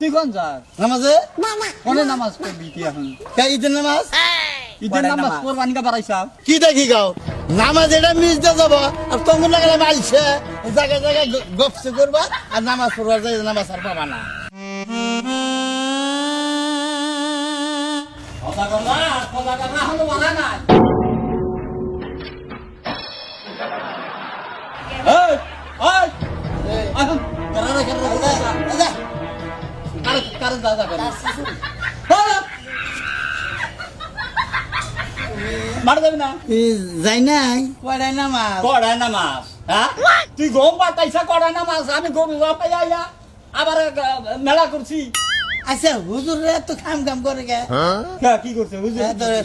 তুই কোন যাস নামাজে কোনে নামাজ পড়বি তুই এখন? কে ঈদের নামাজ ঈদের নামাজ কোরবানি কা বাড়াইছাও? কি দেখি গাও নামাজ এটা মিস দিয়ে যাব আর তখন লাগালে মাইছে জায়গায় জায়গায় গপসে করবা আর নামাজ পড়বার যাই নামাজ আর পাবা না কথা কথা হলো বলা নাই। এই ওই এখন কারা কারা কারা দাদা করে মার দেবি না যাই নাই কয়টাই নামাজ কড়াই নামাজ। হ্যাঁ তুই গম পাতাইছা কড়াই নামাজ আমি গরু পাইয়া আবার মেলা করছি। আচ্ছা হুজুরে তো কাম কাম করে গে কি করছে হুজুর?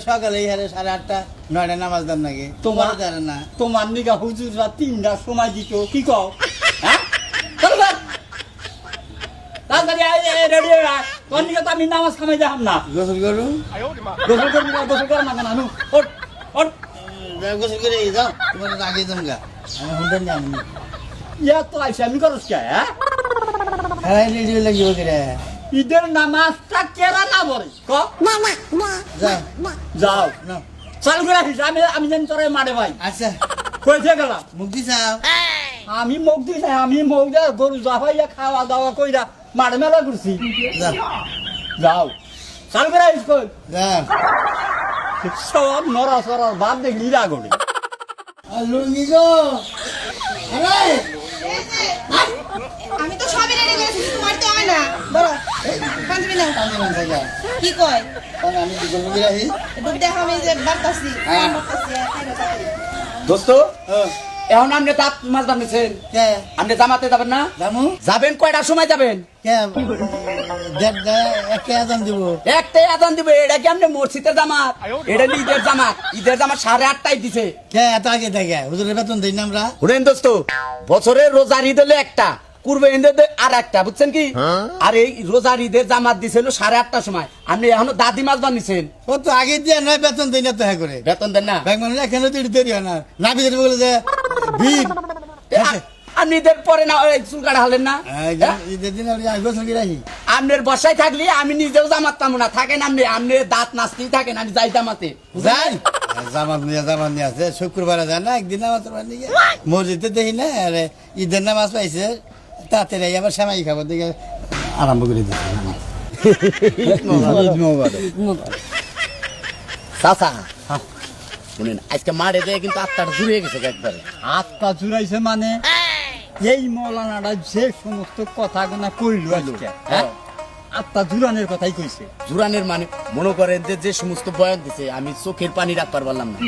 সকালে ইহারে 8:30 9টায় নামাজ দাম নাকি তোমার জানে না তোমার নিগা হুজুররা 3টার সময় দিত কি কও? হ্যাঁ চল বাদ তাড়াতাড়ি রেডি হয়ে আয়। তোর নিগা তো আমি নামাজ খামাই যাম না। গোসল করু গোসল কর না কেন আনু ওঠ ওঠ গোসল করে যাও তোমার তো আগে জমগা আমি হুন্ডার জানি ইয়া তো আইসা আমি করস কে? হ্যাঁ রেডি লাগিব করে ঈদের নামাজটা কেরা না বলে ক যাও যাও না চালু করে আসিস আমি জানি তোর মারে ভাই আচ্ছা কইতে গেলাম মুক্তি চাও আমি মুখ দিই না আমি মুখ দিয়ে গরু জাফাইয়া খাওয়া দাওয়া কইরা মারে মেলা করছি। যাও যাও চালু করে আসিস কই যাও সব নরা সরার বাপ দেখলি রাগড়ি লুঙ্গি গো আরে আমি তো সবই রেডি করেছি তোমার তো হয় না বলো পাঞ্জাবি নাও আমি না জায়গা কি কয় কোন আমি কি করব রাহি ডুবি দেখো আমি যে বাড়তাছি হ্যাঁ। দোস্ত এখন আপনি দাঁত মাছ বানিয়েছেন, কে আপনি জামাতে যাবেন না? জামু যাবেন কয়টার সময় যাবেন? কে দেখ একে আজান দিব একটাই আজান দিবে। এটা কি আপনি মসজিদের জামাত? এটা হলো ঈদের জামাত। ঈদের জামাত 8:30টায় দিছে। কে এত আগে থাকে হুজুরের বেতন দেই না আমরা শুনেন দোস্ত, বছরের রোজার ঈদ হলো একটা, কুরবানি ঈদ হলো আর একটা, বুঝছেন কি? আর এই রোজার ঈদের জামাত দিছিল 8:30টার সময়। আপনি এখনো দাদি মাছ বানিয়েছেন, ও তো আগে দিয়ে নয় বেতন দেই না তো হ্যাঁ করে বেতন দেন না? ব্যাংক মানে এখানে তো দেরি হয় না না বিদের বলে যে ভিড় আপনি ঈদের পরে না ওই চুল কাটা হলেন না? ঈদের দিন আমি গোসল করে রাখি আপনার বসায় থাকলে আমি নিজেও জামাত পাবো না। থাকেন আপনি, আপনি দাঁত নাচতেই থাকেন, আমি যাই জামাতে। যাই জামাত নিয়ে আছে শুক্রবারে যায় না একদিন নামাজ পড়বার দিকে মসজিদে দেখি না আরে ঈদের নামাজ পাইছে তাতে আবার সেমাই খাবো দিকে আরম্ভ করে দিচ্ছে চাচা শুনেন, আজকে মারে দেয় কিন্তু আত্মাটা জুড়ে গেছে একবারে। আত্মা জুড়াইছে মানে এই মৌলানাটা যে সমস্ত কথাগুনা কইল আজকে, হ্যাঁ আত্মা জুড়ানের কথাই কইছে। জুরানের মানে মনে করেন যে যে সমস্ত বয়ান দিছে আমি চোখের পানি রাখতে পারলাম না।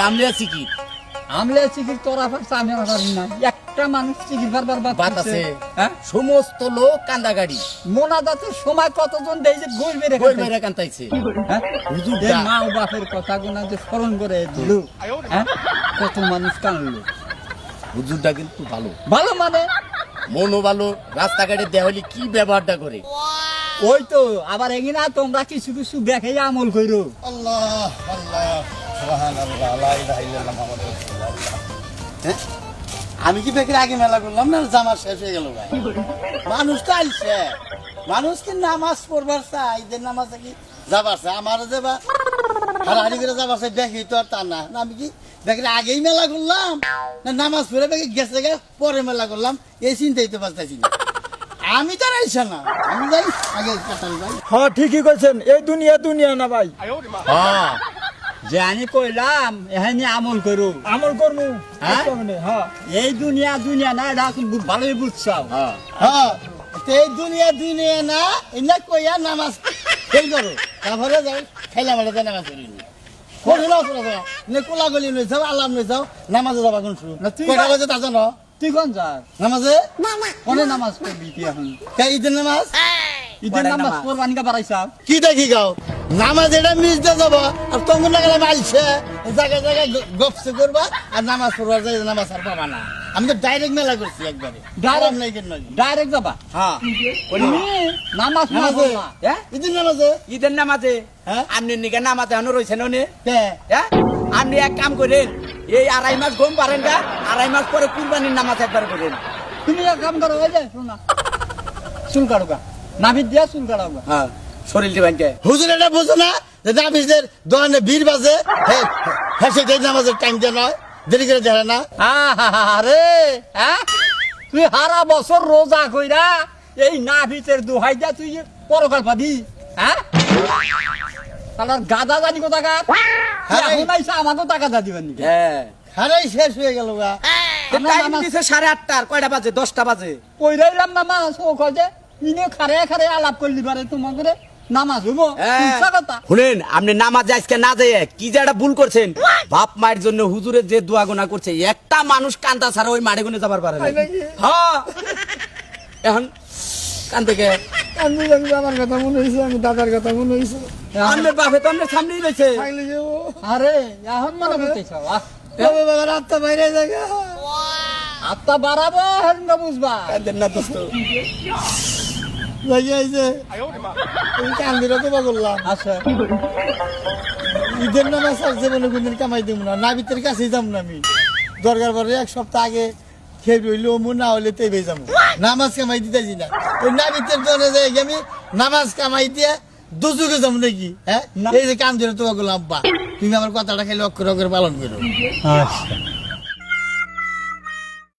আমি আছি কি আমলে চিকির তোরা পারছে আমি আর পারি না। একটা মানুষ চিকির বারবার বাত আছে, হ্যাঁ সমস্ত লোক কান্দা গাড়ি মোনাজাতের সময় কতজন দেই যে গোল মেরে কই মেরে কান্দাইছে। হ্যাঁ হুজুর এই মা ও বাপের কথাগুনা যে স্মরণ করে দিল, হ্যাঁ কত মানুষ কানলো। হুজুরটা কিন্তু ভালো, ভালো মানে মনও ভালো, রাস্তাঘাটে দেওয়া হলে কি ব্যবহারটা করে। ওই তো আবার এগিনা তোমরা কিছু কিছু দেখে আমল করো। আল্লাহ আল্লাহ সুবহানাল্লাহ লা ইলাহা ইল্লাল্লাহ মুহাম্মাদুর রাসূলুল্লাহ। হ্যাঁ? আমি কি বেকের আগে মেলা করলাম না জামা শেষ হয়ে গেল ভাই মানুষ তো আইছে মানুষ কি নামাজ পড়বার চাই ঈদের নামাজ কি যাবার চাই আমার যাবা হারাহারি করে যাবার চাই দেখি তো আর তা না না আমি কি বেকের আগেই মেলা করলাম না নামাজ পড়ে বেকে গেছে গে পরে মেলা করলাম এই চিন্তাই তো পারতেছি না আমি তো আইসা না আমি যাই আগে কাটাল ভাই হ্যাঁ ঠিকই কইছেন, এই দুনিয়া দুনিয়া না ভাই। হ্যাঁ যে আমি কইলাম এখানে আমল করো, আমল করমু। হ্যাঁ? হ্যাঁ এই দুনিয়া দুনিয়া না, এটা তুমি ভালোই বুঝছাও। হ্যাঁ তো এই দুনিয়া দুনিয়া না এনা কইয়া নামাজ ফেল করো তারপরে যাও খেলা মেলাতে নামাজ পড়ি কোলা গলি লই যাও আলাম লই যাও নামাজে যাবা কোন শুরু না, তুই কয়টা যা- বাজে তা জানো তুই কোন যাস নামাজে কোনে নামাজ পড়বি তুই এখন? কে ঈদের নামাজ ঈদের কড়াই নামাজ নামাজ। কোরবানি কা বাড়াইছাও? কি দেখি গাও নামাজ এটা মিস দিয়ে যাবো আর তখন না গেলে মাইছে জায়গায় জায়গায় গপসে করবা আর নামাজ পড়বার যাই নামাজ আর পাবা না আমি তো ডাইরেক্ট মেলা করছি একবারে আরাম নাই কেন ডাইরেক্ট যাবা? হ্যাঁ তুমি নামাজ না নামাজে পড়বা, হ্যাঁ? ঈদের নামাজে ঈদের নামাজে হ্যাঁ? আপনি নিকে নামাজে এখনো রয়েছেন অনে, কে হ্যাঁ? আপনি এক কাম করেন, এই 2.5 মাস ঘুম পারেন গা, 2.5 মাস পরে কুরবানির নামাজ একবার করেন। তুমি এক কাম করো, ওই যে শোনা চুল কাটুকা নাভির দিয়া চুল কাটাবো হ্যাঁ শরীরটি ভাঙকে হুজুর এটা বুঝো না যে নাবিজদের দোকানে ভিড় বাজে হ্যাঁ সেটাই নামাজের টাইম দেওয়া নয় দেরি করে দেখা না আরে হ্যাঁ তুই হারা বছর রোজা কইরা এই নাভিতের দোহাই দিয়া তুই পরকাল পাবি হ্যাঁ তার গাদা জানি কোথাকার এখন আইসা আমাকেও টাকা দা দিবেন নাকি হ্যাঁ হারাই শেষ হয়ে গেল গা টাইম দিছে 8:30 কয়টা বাজে 10টা বাজে কইরাইলাম নামাজ ও কয় যে ইনে খারে খারে আলাপ করলি পারে তোমার করে নামাজ হইব মিথ্যা কথা শুনেন আপনি নামাজে আজকে না যাইয়ে কি যে একটা ভুল করছেন বাপ মায়ের জন্য হুজুরের যে দোয়া গোনা করছে একটা মানুষ কান্দা ছাড়া ওই মাঠে গুনে যাবার পারে না হ্যাঁ এখন কান্দে কে আমি আমার কথা মনে হয়েছে আমি দাদার কথা মনে হয়েছে আপনার বাপে তো আপনার সামনেই রয়েছে আরে এখন মনে করতেছ রাতটা বাইরে জায়গা আত্মা বাড়াবো হেন না বুঝবা কান্দেন না দোস্ত লাগিয়েছে কান্দিরা তো করলাম আচ্ছা ঈদের নামাজ আর জীবনে কোনদিন কামাই দেবো না নাবিতের কাছেই যাবো না আমি দরকার পরে এক সপ্তাহ আগে খেয়ে রইলো মন না হলে তেবে যাবো নামাজ কামাই দিতেছি না ওই নাবিতের দোকানে যাই আমি নামাজ কামাই দিয়ে দুজুকে যাবো নাকি হ্যাঁ এই যে কান ধরে তোমাকে বললাম আব্বা তুমি আমার কথাটা খাইলে অক্ষর অক্ষর পালন করো আচ্ছা